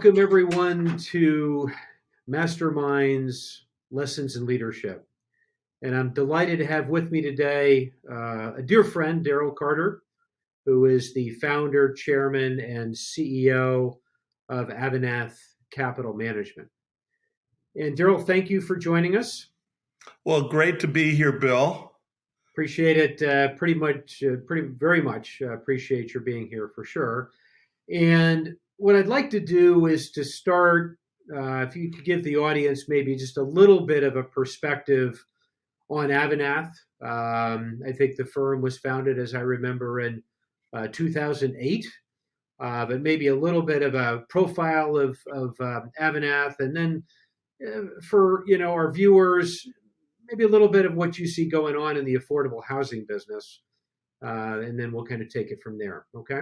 Welcome, everyone, to MasterMinds Lessons in Leadership. And I'm delighted to have with me today a dear friend, Daryl Carter, who is the founder, chairman, and CEO of Avanath Capital Management. And Daryl, thank you for joining us. Well, great to be here, Bill. Appreciate it very much. Appreciate your being here for sure. And what I'd like to do is to start, if you could give the audience maybe just a little bit of a perspective on Avanath. I think the firm was founded, as I remember, in 2008, but maybe a little bit of a profile of Avanath, and then for our viewers, maybe a little bit of what you see going on in the affordable housing business, and then we'll kind of take it from there. Okay.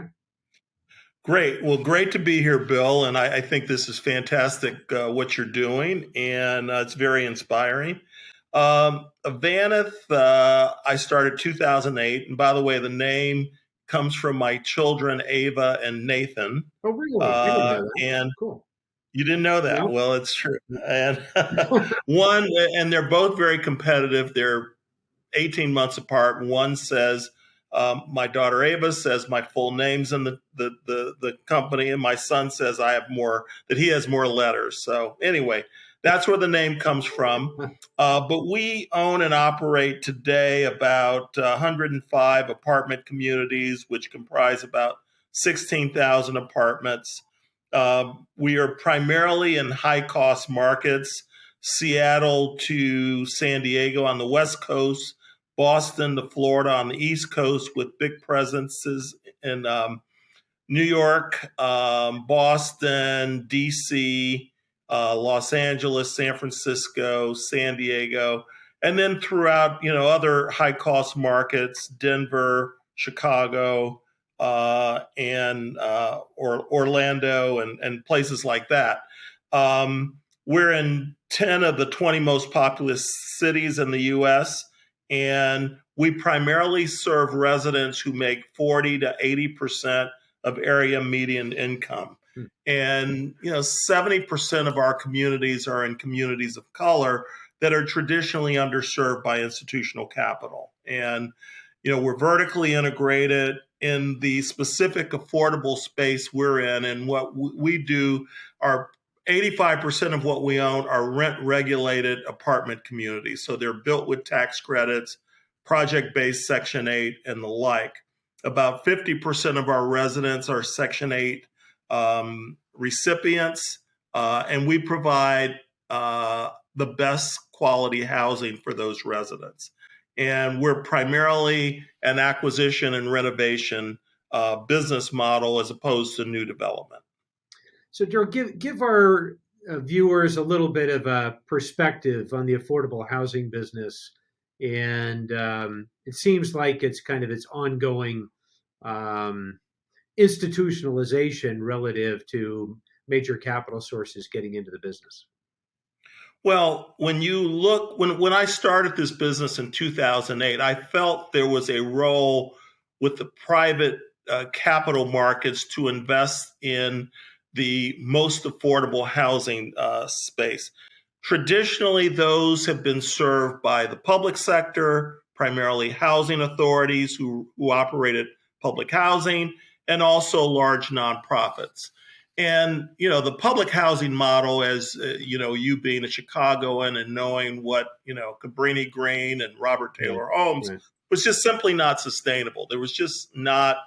Great. Well, great to be here, Bill. And I think this is fantastic what you're doing, and it's very inspiring. Avanath, I started 2008. And by the way, the name comes from my children, Ava and Nathan. Oh, really? I didn't know that. And cool. You didn't know that? Nope. Well, it's true. And and they're both very competitive. They're 18 months apart. One says, my daughter Ava says my full name's in the company, and my son says that he has more letters. So anyway, that's where the name comes from. But we own and operate today about 105 apartment communities, which comprise about 16,000 apartments. We are primarily in high-cost markets, Seattle to San Diego on the West Coast, Boston to Florida on the East Coast, with big presences in New York, Boston, D.C., Los Angeles, San Francisco, San Diego, and then throughout, other high-cost markets, Denver, Chicago, and Orlando and places like that. We're in 10 of the 20 most populous cities in the U.S., and we primarily serve residents who make 40 to 80% of area median income. And 70% of our communities are in communities of color that are traditionally underserved by institutional capital. And we're vertically integrated in the specific affordable space we're in, and what we do are 85% of what we own are rent-regulated apartment communities. So they're built with tax credits, project-based Section 8, and the like. About 50% of our residents are Section 8 recipients, and we provide the best quality housing for those residents. And we're primarily an acquisition and renovation business model as opposed to new development. So, Daryl, give our viewers a little bit of a perspective on the affordable housing business. And it seems like it's kind of its ongoing institutionalization relative to major capital sources getting into the business. Well, when you look, when I started this business in 2008, I felt there was a role with the private capital markets to invest in the most affordable housing space. Traditionally, those have been served by the public sector, primarily housing authorities who operated public housing, and also large nonprofits. And, the public housing model, as, you being a Chicagoan and knowing what, Cabrini Green and Robert Taylor Homes, was just simply not sustainable. There was just not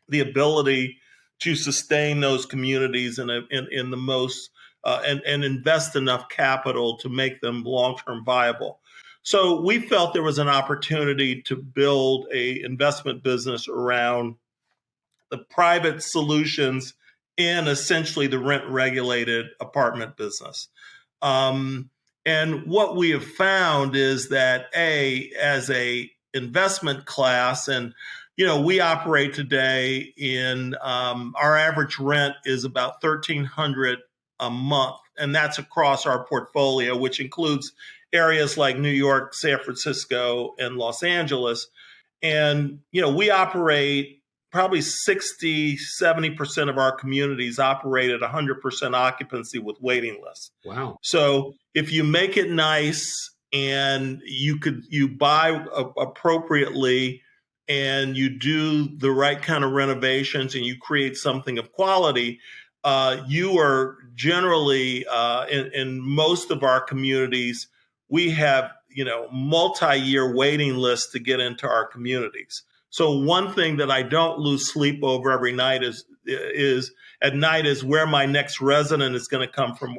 the ability to sustain those communities in the most, and invest enough capital to make them long-term viable. So we felt there was an opportunity to build a investment business around the private solutions in essentially the rent-regulated apartment business. And what we have found is that, as a investment class, and we operate today in our average rent is about $1,300 a month, and that's across our portfolio, which includes areas like New York, San Francisco, and Los Angeles. And we operate probably 60-70% of our communities operate at 100% occupancy with waiting lists. Wow. So if you make it nice and you buy appropriately and you do the right kind of renovations and you create something of quality, you are generally in most of our communities, we have multi-year waiting lists to get into our communities. So one thing that I don't lose sleep over every night is where my next resident is going to come from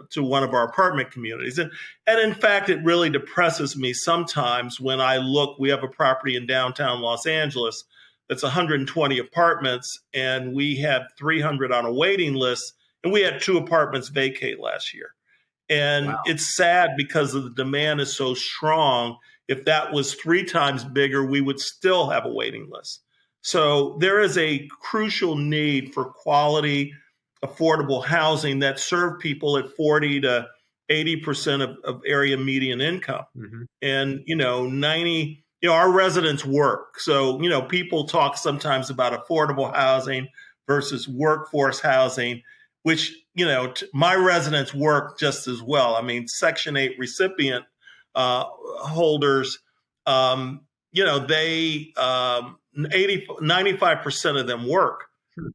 to one of our apartment communities. And in fact, it really depresses me sometimes when I look. We have a property in downtown Los Angeles that's 120 apartments, and we have 300 on a waiting list, and we had 2 apartments vacate last year. And Wow. It's sad because the demand is so strong. If that was 3 times bigger, we would still have a waiting list. So there is a crucial need for quality, affordable housing that serve people at 40 to 80% of area median income. Mm-hmm. And, 90, our residents work. So, people talk sometimes about affordable housing versus workforce housing, which, my residents work just as well. I mean, Section 8 recipient holders, they 95% of them work.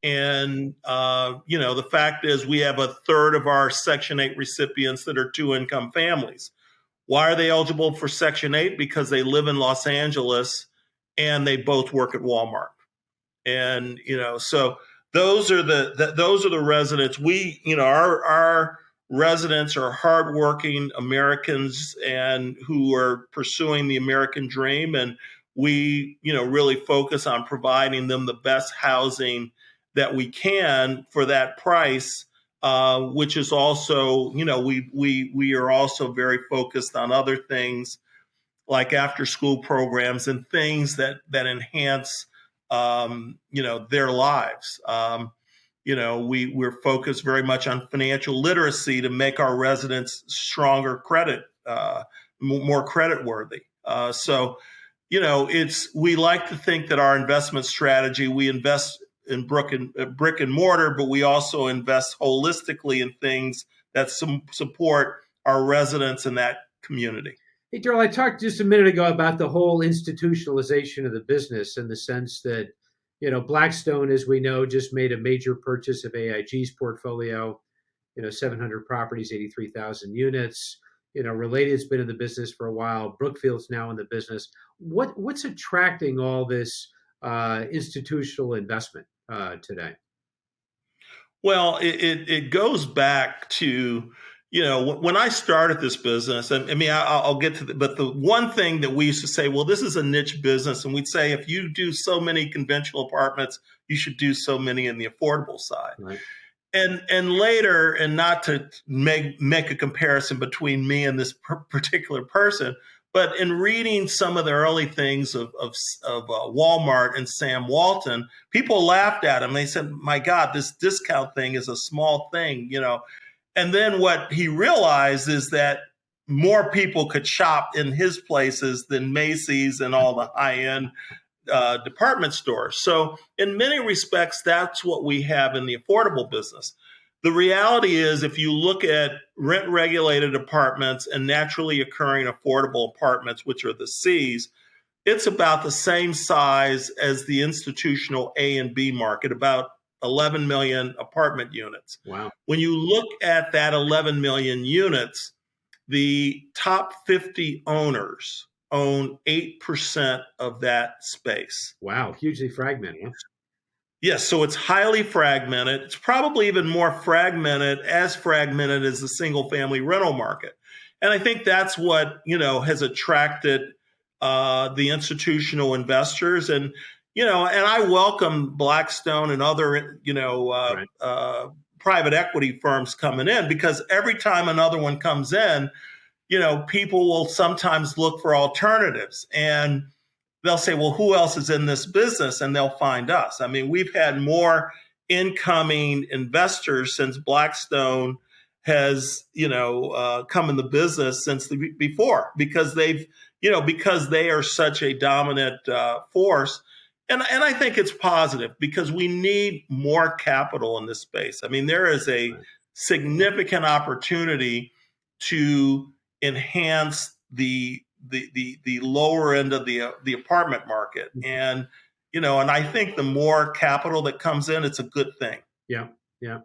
And, the fact is we have a third of our Section 8 recipients that are 2-income families. Why are they eligible for Section 8? Because they live in Los Angeles and they both work at Walmart. And, so those are the residents. Our residents are hardworking Americans and who are pursuing the American dream. And we, really focus on providing them the best housing that we can for that price, which is also, we are also very focused on other things like after school programs and things that enhance, their lives. We're focused very much on financial literacy to make our residents stronger credit, more credit worthy. So, we like to think that our investment strategy, we invest in brick and mortar, but we also invest holistically in things that support our residents in that community. Hey, Daryl, I talked just a minute ago about the whole institutionalization of the business in the sense that, Blackstone, as we know, just made a major purchase of AIG's portfolio, 700 properties, 83,000 units. Related's been in the business for a while. Brookfield's now in the business. What's attracting all this institutional investment today? Well, it goes back to, when I started this business, and I mean, I'll get to but the one thing that we used to say, well, this is a niche business. And we'd say, if you do so many conventional apartments, you should do so many in the affordable side. Right. And later, and not to make a comparison between me and this particular person, but in reading some of the early things of Walmart and Sam Walton, people laughed at him. They said, "My God, this discount thing is a small thing," And then what he realized is that more people could shop in his places than Macy's and all the high-end department stores. So in many respects, that's what we have in the affordable business. The reality is, if you look at rent-regulated apartments and naturally occurring affordable apartments, which are the Cs, it's about the same size as the institutional A and B market, about 11 million apartment units. Wow. When you look at that 11 million units, the top 50 owners own 8% of that space. Wow, hugely fragmented. Huh? Yes, so it's highly fragmented. It's probably even more fragmented as the single family rental market. And I think that's what, has attracted the institutional investors. And, and I welcome Blackstone and other, private equity firms coming in, because every time another one comes in, people will sometimes look for alternatives, and they'll say, well, who else is in this business? And they'll find us. I mean, we've had more incoming investors since Blackstone has, come in the business since before, because because they are such a dominant force. And I think it's positive because we need more capital in this space. I mean, there is a Right. significant opportunity to enhance the lower end of the apartment market. And and I think the more capital that comes in, it's a good thing. Yeah, yeah.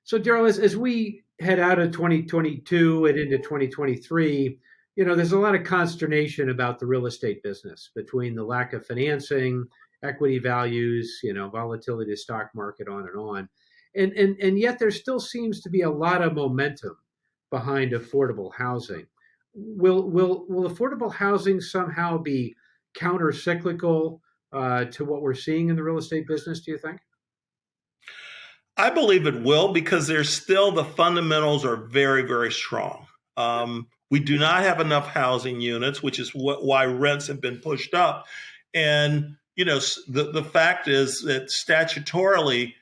So, Daryl, as we head out of 2022 and into 2023, there's a lot of consternation about the real estate business between the lack of financing, equity values, volatility of the stock market, on and on. And yet there still seems to be a lot of momentum behind affordable housing. Will affordable housing somehow be counter cyclical to what we're seeing in the real estate business, do you think? I believe it will because there's still the fundamentals are very, very strong. We do not have enough housing units, which is why rents have been pushed up. And the fact is that statutorily,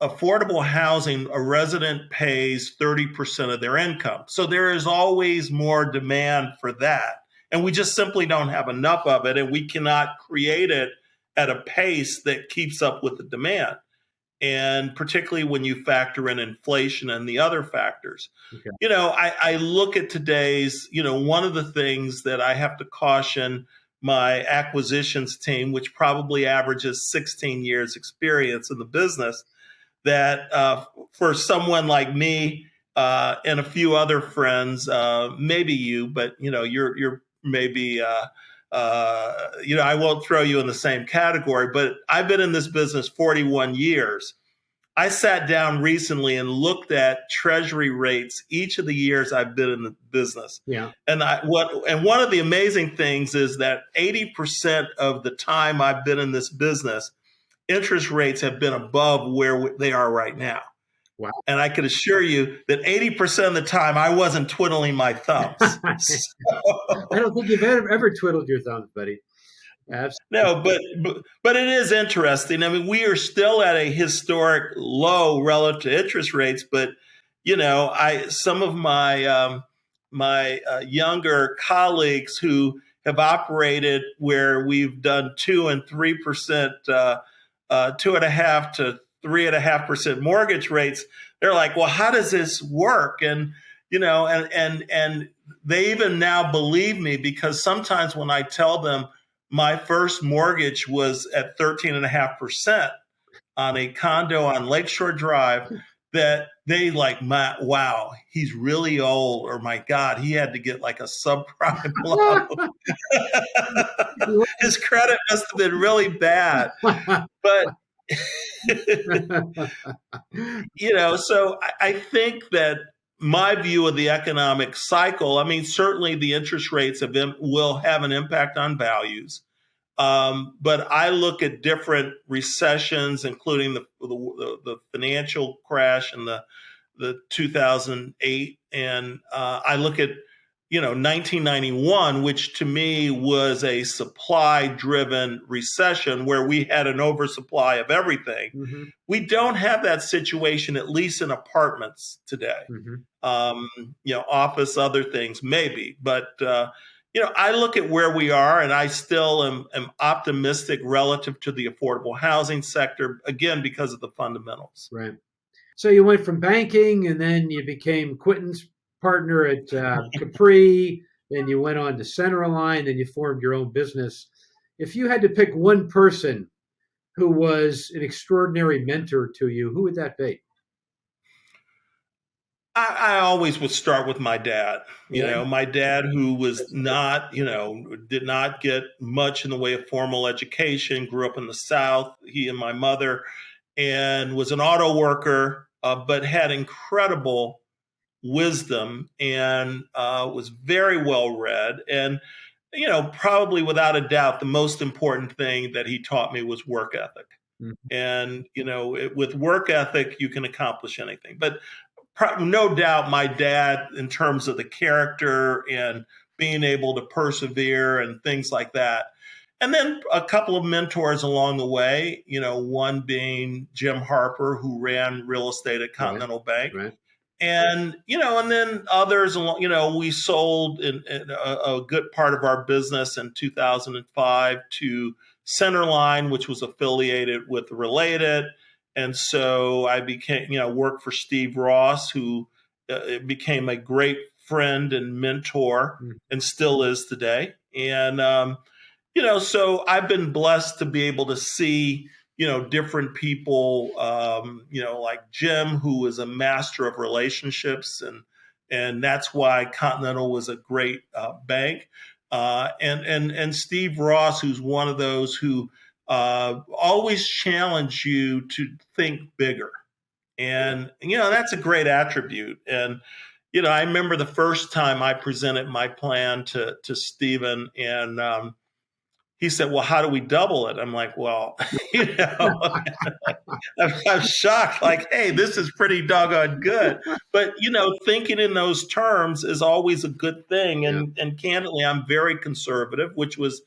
affordable housing, a resident pays 30% of their income. So there is always more demand for that. And we just simply don't have enough of it, and we cannot create it at a pace that keeps up with the demand. And particularly when you factor in inflation and the other factors. Okay. I look at today's, one of the things that I have to caution my acquisitions team, which probably averages 16 years experience in the business, that for someone like me and a few other friends, maybe you, but you're maybe I won't throw you in the same category, but I've been in this business 41 years. I sat down recently and looked at treasury rates each of the years I've been in the business. Yeah. And one of the amazing things is that 80% of the time I've been in this business, interest rates have been above where they are right now. Wow. And I can assure you that 80% of the time I wasn't twiddling my thumbs. I don't think you've ever twiddled your thumbs, buddy. Absolutely. No, but it is interesting. I mean, we are still at a historic low relative to interest rates, but some of my younger colleagues who have operated where we've done 2 and 3%, 2.5% to 3.5% mortgage rates, they're like, well, how does this work? And and they even now believe me because sometimes when I tell them my first mortgage was at 13.5% on a condo on Lakeshore Drive, that they like, wow, he's really old, or my God, he had to get like a subprime loan. His credit must have been really bad. But so I think that my view of the economic cycle, I mean, certainly the interest rates will have an impact on values. But I look at different recessions, including the financial crash in the 2008, and I look at 1991, which to me was a supply-driven recession where we had an oversupply of everything. Mm-hmm. We don't have that situation, at least in apartments today. Mm-hmm. Office, other things, maybe. But, I look at where we are, and I still am optimistic relative to the affordable housing sector, again, because of the fundamentals. Right. So you went from banking, and then you became Quentin's partner at Capri, then you went on to Centerline, then you formed your own business. If you had to pick one person who was an extraordinary mentor to you, who would that be? I always would start with my dad. My dad, who was not, did not get much in the way of formal education, grew up in the South, he and my mother, and was an auto worker, but had incredible wisdom and was very well read. And, probably without a doubt, the most important thing that he taught me was work ethic. Mm-hmm. And, with work ethic, you can accomplish anything. But no doubt my dad, in terms of the character and being able to persevere and things like that. And then a couple of mentors along the way, one being Jim Harper, who ran real estate at Continental Bank. Right. And and then others, we sold in a good part of our business in 2005 to Centerline, which was affiliated with Related. And so I became, worked for Steve Ross, who became a great friend and mentor Mhm. and still is today. And so I've been blessed to be able to see, different people, like Jim, who is a master of relationships, and that's why Continental was a great bank, and Steve Ross, who's one of those who always challenge you to think bigger, and that's a great attribute. And I remember the first time I presented my plan to Stephen, and he said, "Well, how do we double it?" I'm like, "Well, you know, I'm shocked. Like, hey, this is pretty doggone good." But thinking in those terms is always a good thing. Yeah. And candidly, I'm very conservative, which was,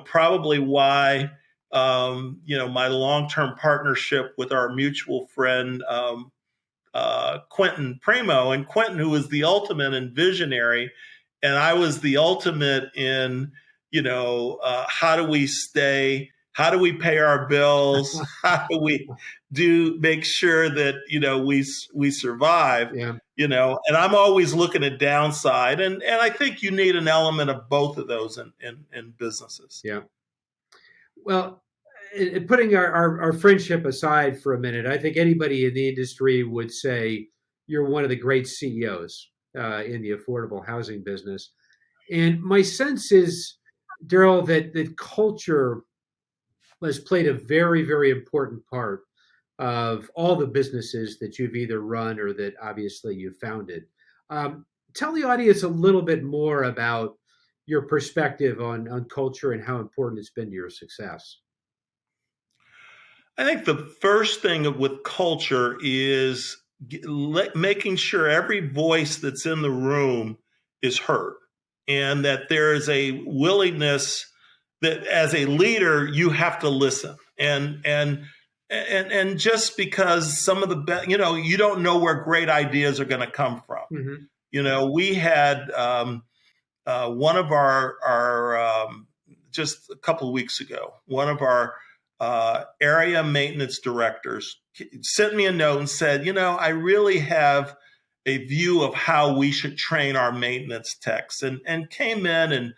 probably why, my long term partnership with our mutual friend Quentin Primo, and Quentin, who was the ultimate in visionary, and I was the ultimate in, how do we stay? How do we pay our bills? How do we make sure that we survive? Yeah. And I'm always looking at downside, and I think you need an element of both of those in businesses. Yeah. Well, putting our friendship aside for a minute, I think anybody in the industry would say you're one of the great CEOs in the affordable housing business. And my sense is, Daryl, that culture has played a very, very important part of all the businesses that you've either run or that obviously you've founded. Um, Tell the audience a little bit more about your perspective on culture and how important it's been to your success. I think the first thing with culture is making sure every voice that's in the room is heard, and that there is a willingness that as a leader you have to listen, and just because some of the best, you don't know where great ideas are going to come from. Hmm. We had one of our just a couple of weeks ago, one of our area maintenance directors sent me a note and said, I really have a view of how we should train our maintenance techs, and came in, and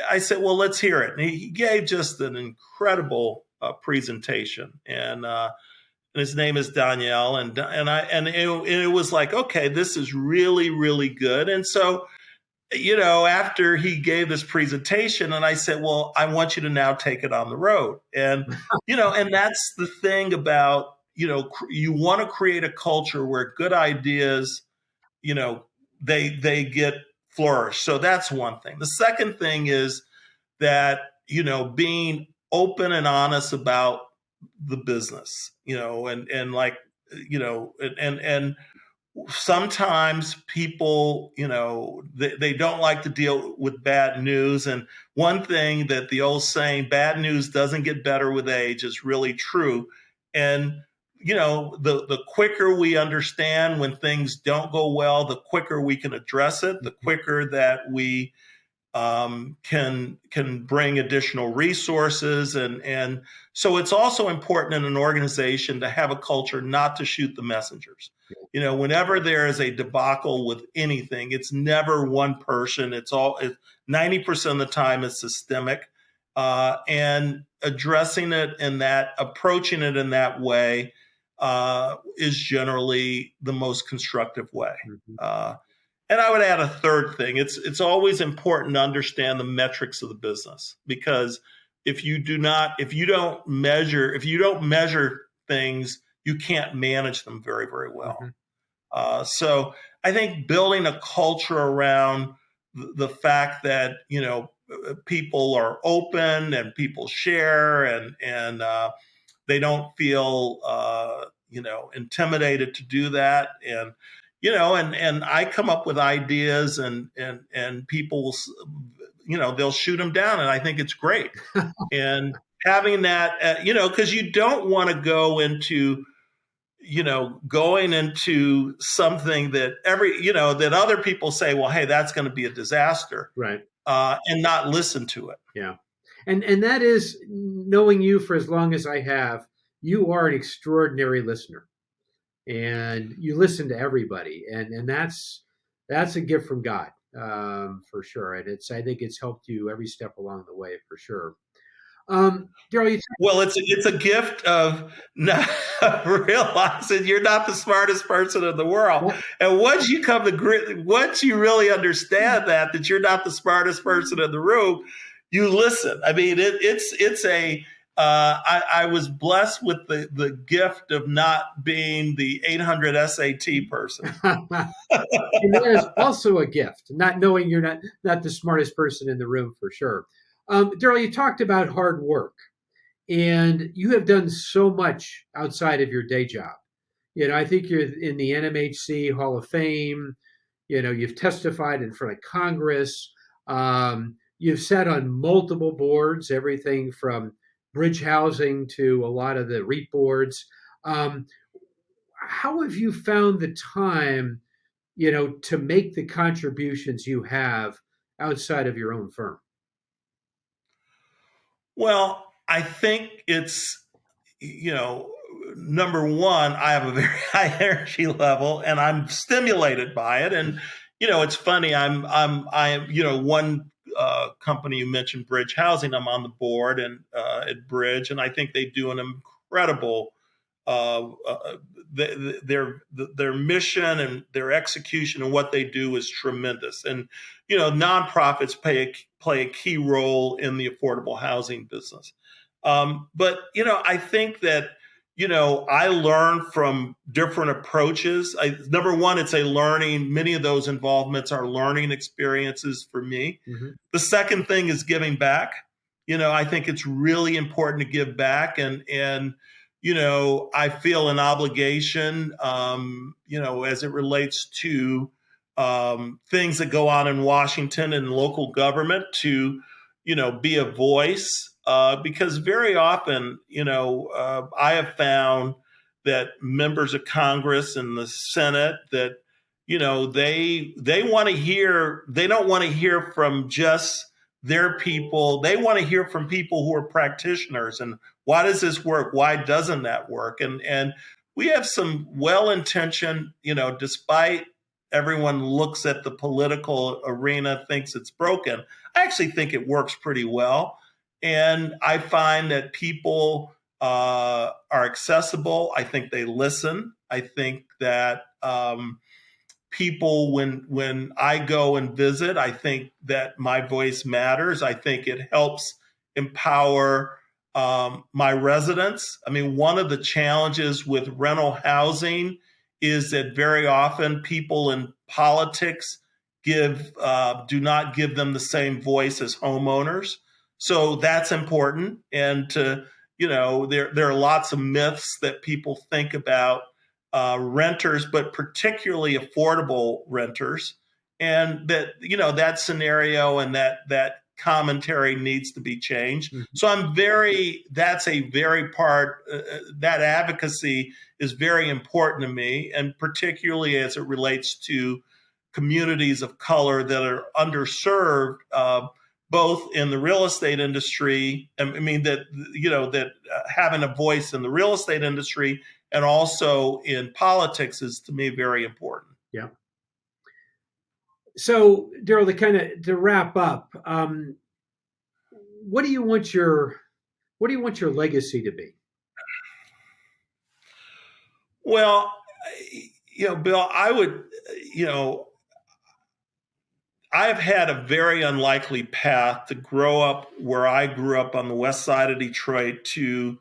I said, well, let's hear it. And he gave just an incredible presentation, and his name is Danielle, and it was like, okay, this is really, really good. And so after he gave this presentation, and I said, well, I want you to now take it on the road. And that's the thing about, you want to create a culture where good ideas, you know, they get flourished. So that's one thing. The second thing is that, being open and honest about the business, and like, and sometimes people, they don't like to deal with bad news. And one thing that the old saying, bad news doesn't get better with age, is really true. And, the quicker we understand when things don't go well, the quicker we can address it, the quicker that we can bring additional resources, and so it's also important in an organization to have a culture not to shoot the messengers. Whenever there is a debacle with anything, it's never one person. 90% of the time it's systemic, and addressing it in that, approaching it in that way, is generally the most constructive way. Mhm. And I would add a third thing. It's always important to understand the metrics of the business, because if you don't measure things, you can't manage them very, very well. Mhm. So I think building a culture around the fact that people are open and people share, and they don't feel intimidated to do that, and I come up with ideas, and people will, they'll shoot them down, and I think it's great. And having that, because you don't want to go into going into something that that other people say, well, hey, that's going to be a disaster, Right. And not listen to it. Yeah. And that is, knowing you for as long as I have, you are an extraordinary listener, and you listen to everybody, and that's a gift from God, for sure. And I think it's helped you every step along the way, for sure. Daryl, Well, it's a gift of not realizing you're not the smartest person in the world. And once you once you really understand that you're not the smartest person in the room, you listen. I mean, it's a I was blessed with the gift of not being the 800 SAT person. and that is also a gift, not knowing you're not the smartest person in the room, for sure. Daryl, you talked about hard work, and you have done so much outside of your day job. I think you're in the NMHC Hall of Fame. You've testified in front of Congress. You've sat on multiple boards, everything from bridge housing to a lot of the REIT boards. How have you found the time, to make the contributions you have outside of your own firm? Well, I think it's, number one, I have a very high energy level and I'm stimulated by it. And, it's funny. I am, one company you mentioned, Bridge Housing, I'm on the board and at Bridge, and I think they do an incredible, their mission and their execution and what they do is tremendous. And, nonprofits play a key role in the affordable housing business. But, I think that, I learn from different approaches. Number one, it's a learning. Many of those involvements are learning experiences for me. Mm-hmm. The second thing is giving back. I think it's really important to give back. And I feel an obligation, as it relates to things that go on in Washington and local government to, be a voice. Because very often, I have found that members of Congress and the Senate that, they want to hear, they don't want to hear from just their people. They want to hear from people who are practitioners and why does this work? Why doesn't that work? And we have some well-intentioned, despite everyone looks at the political arena, thinks it's broken. I actually think it works pretty well. And I find that people are accessible. I think they listen. I think that people, when I go and visit, I think that my voice matters. I think it helps empower my residents. I mean, one of the challenges with rental housing is that very often people in politics do not give them the same voice as homeowners. So that's important. And there are lots of myths that people think about renters, but particularly affordable renters. And that, that scenario and that commentary needs to be changed. Mm-hmm. So that advocacy is very important to me. And particularly as it relates to communities of color that are underserved, both in the real estate industry. I mean, that having a voice in the real estate industry and also in politics is, to me, very important. Yeah. So, Daryl, to wrap up, what do you want your legacy to be? Well, Bill, I would, I've had a very unlikely path to grow up where I grew up on the west side of Detroit, to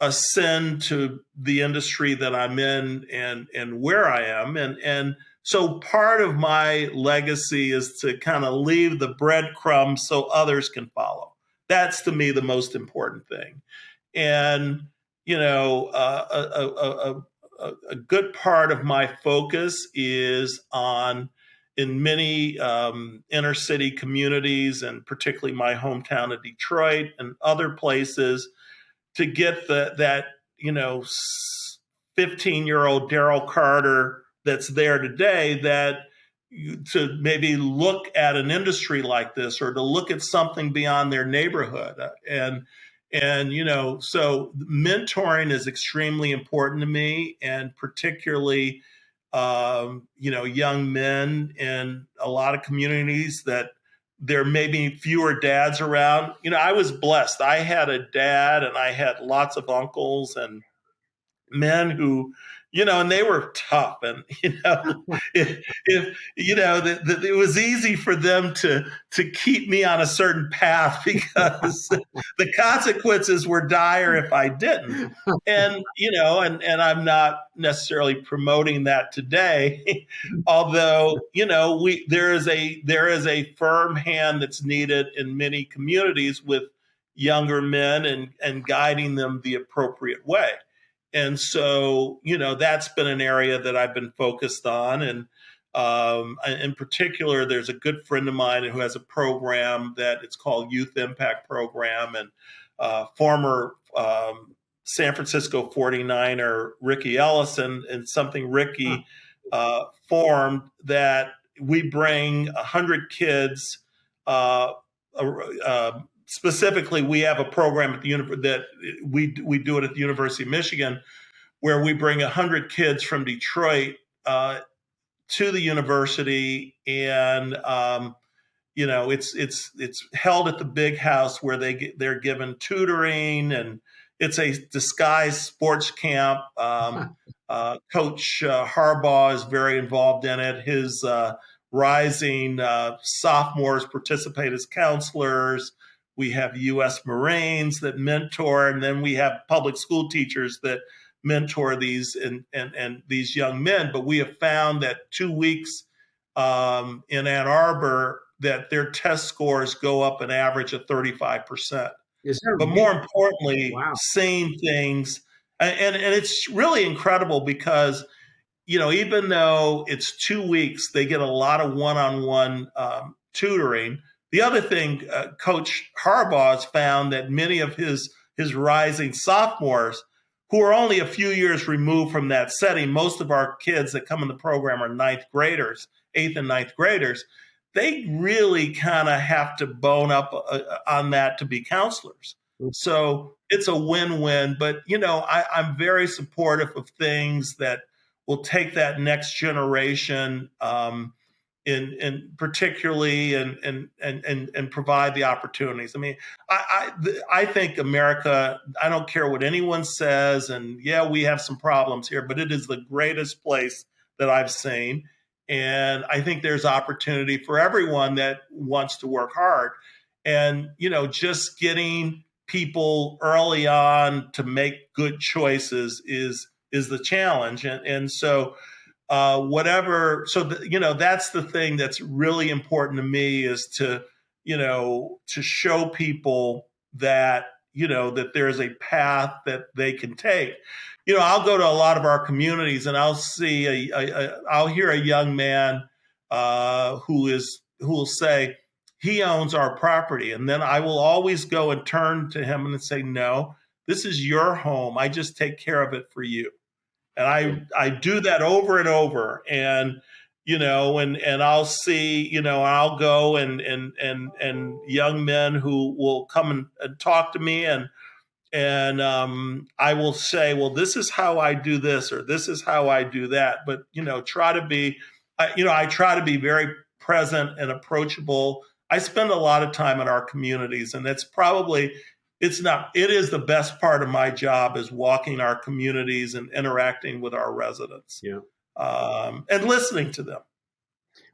ascend to the industry that I'm in and where I am. And so part of my legacy is to kind of leave the breadcrumbs so others can follow. That's, to me, the most important thing. And, a good part of my focus is on, in many inner city communities, and particularly my hometown of Detroit and other places, to get that 15-year-old Daryl Carter that's there today to maybe look at an industry like this, or to look at something beyond their neighborhood. So mentoring is extremely important to me, and particularly young men in a lot of communities that there may be fewer dads around. I was blessed. I had a dad, and I had lots of uncles and men who, and they were tough, and if it was easy for them to keep me on a certain path, because the consequences were dire if I didn't. And and I'm not necessarily promoting that today, although there is a firm hand that's needed in many communities with younger men, and guiding them the appropriate way. And so, that's been an area that I've been focused on. And in particular, there's a good friend of mine who has a program that it's called Youth Impact Program, and former San Francisco 49er Ricky Ellison, and something Ricky formed, that we bring 100 kids. Specifically, we have a program at that we do it at the University of Michigan, where we bring 100 kids from Detroit to the university, and it's held at the big house, where they're given tutoring, and it's a disguised sports camp. Coach Harbaugh is very involved in it. His rising sophomores participate as counselors. We have U.S. Marines that mentor, and then we have public school teachers that mentor these and these young men. But we have found that 2 weeks in Ann Arbor, that their test scores go up an average of 35%. But more importantly, wow, seeing things, and it's really incredible, because even though it's 2 weeks, they get a lot of one-on-one tutoring. The other thing, Coach Harbaugh has found that many of his rising sophomores, who are only a few years removed from that setting — most of our kids that come in the program are 8th and 9th graders — they really kind of have to bone up on that to be counselors. So it's a win-win. But I'm very supportive of things that will take that next generation, in particularly, and provide the opportunities. I mean, I think America, I don't care what anyone says, and yeah, we have some problems here, but it is the greatest place that I've seen. And I think there's opportunity for everyone that wants to work hard. And, just getting people early on to make good choices is the challenge. And so, that's the thing that's really important to me, is to show people that, that there's a path that they can take. I'll go to a lot of our communities, and I'll see I'll hear a young man who will say he owns our property, and then I will always go and turn to him and say, "No, this is your home. I just take care of it for you." And I do that over and over, and and I'll see, I'll go and young men who will come and talk to me, and I will say, well, this is how I do this, or this is how I do that. But try to be, I try to be very present and approachable. I spend a lot of time in our communities, and it is the best part of my job, is walking our communities and interacting with our residents, and listening to them.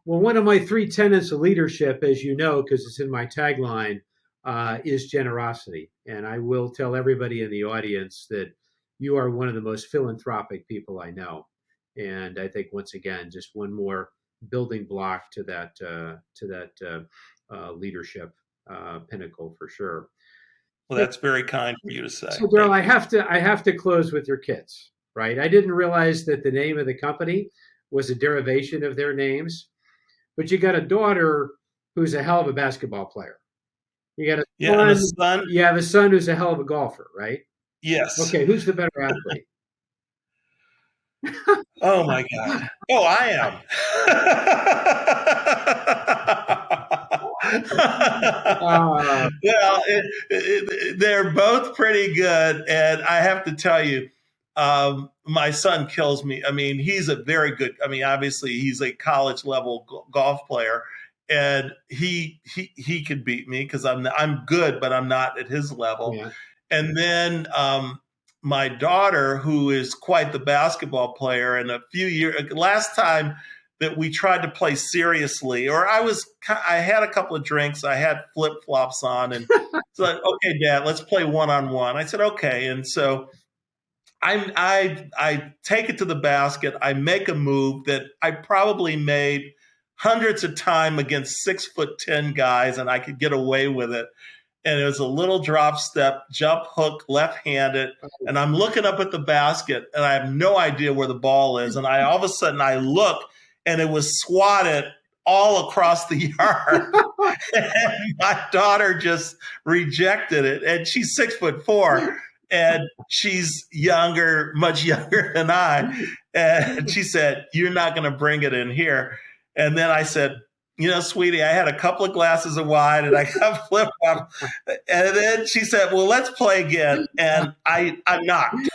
Well, one of my 3 tenets of leadership, as you know, because it's in my tagline, is generosity. And I will tell everybody in the audience that you are one of the most philanthropic people I know. And I think, once again, just one more building block to that leadership pinnacle, for sure. Well, that's very kind for you to say. So, Daryl, I have to close with your kids, right? I didn't realize that the name of the company was a derivation of their names, but you got a daughter who's a hell of a basketball player. You got a son. You have a son who's a hell of a golfer, right? Yes. Okay, who's the better athlete? Oh my God. Oh, I am. Uh, Well, they're both pretty good, and I have to tell you, my son kills me. I mean, he's a very good. I mean, obviously, he's a college level golf player, and he can beat me because I'm good, but I'm not at his level. yeah. And then my daughter, who is quite the basketball player, and a few years last time that we tried to play seriously, or I had a couple of drinks, I had flip flops on, and it's like, okay, Dad, let's play one on one. I said, okay, and so I take it to the basket, I make a move that I probably made hundreds of times against 6'10" guys, and I could get away with it. And it was a little drop step, jump hook, left-handed, and I'm looking up at the basket, and I have no idea where the ball is. And all of a sudden I look, and it was swatted all across the yard. And my daughter just rejected it, and she's 6'4", and she's younger, much younger than I. And she said, "You're not going to bring it in here." And then I said, "Sweetie, I had a couple of glasses of wine and I got flip flop." And then she said, "Well, let's play again." And I'm knocked.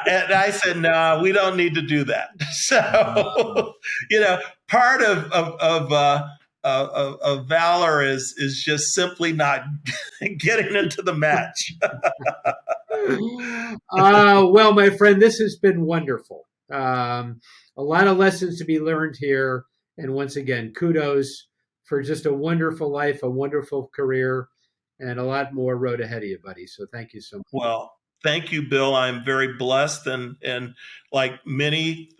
And I said, "No, we don't need to do that." So, part of valor is just simply not getting into the match. Well, my friend, this has been wonderful. A lot of lessons to be learned here. And once again, kudos for just a wonderful life, a wonderful career, and a lot more road ahead of you, buddy. So thank you so much. Well, thank you, Bill. I'm very blessed, and like many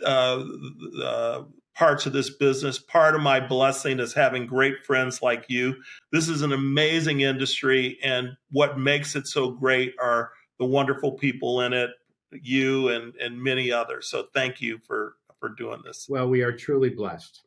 parts of this business, part of my blessing is having great friends like you. This is an amazing industry, and what makes it so great are the wonderful people in it, you and many others. So thank you for doing this. Well, we are truly blessed.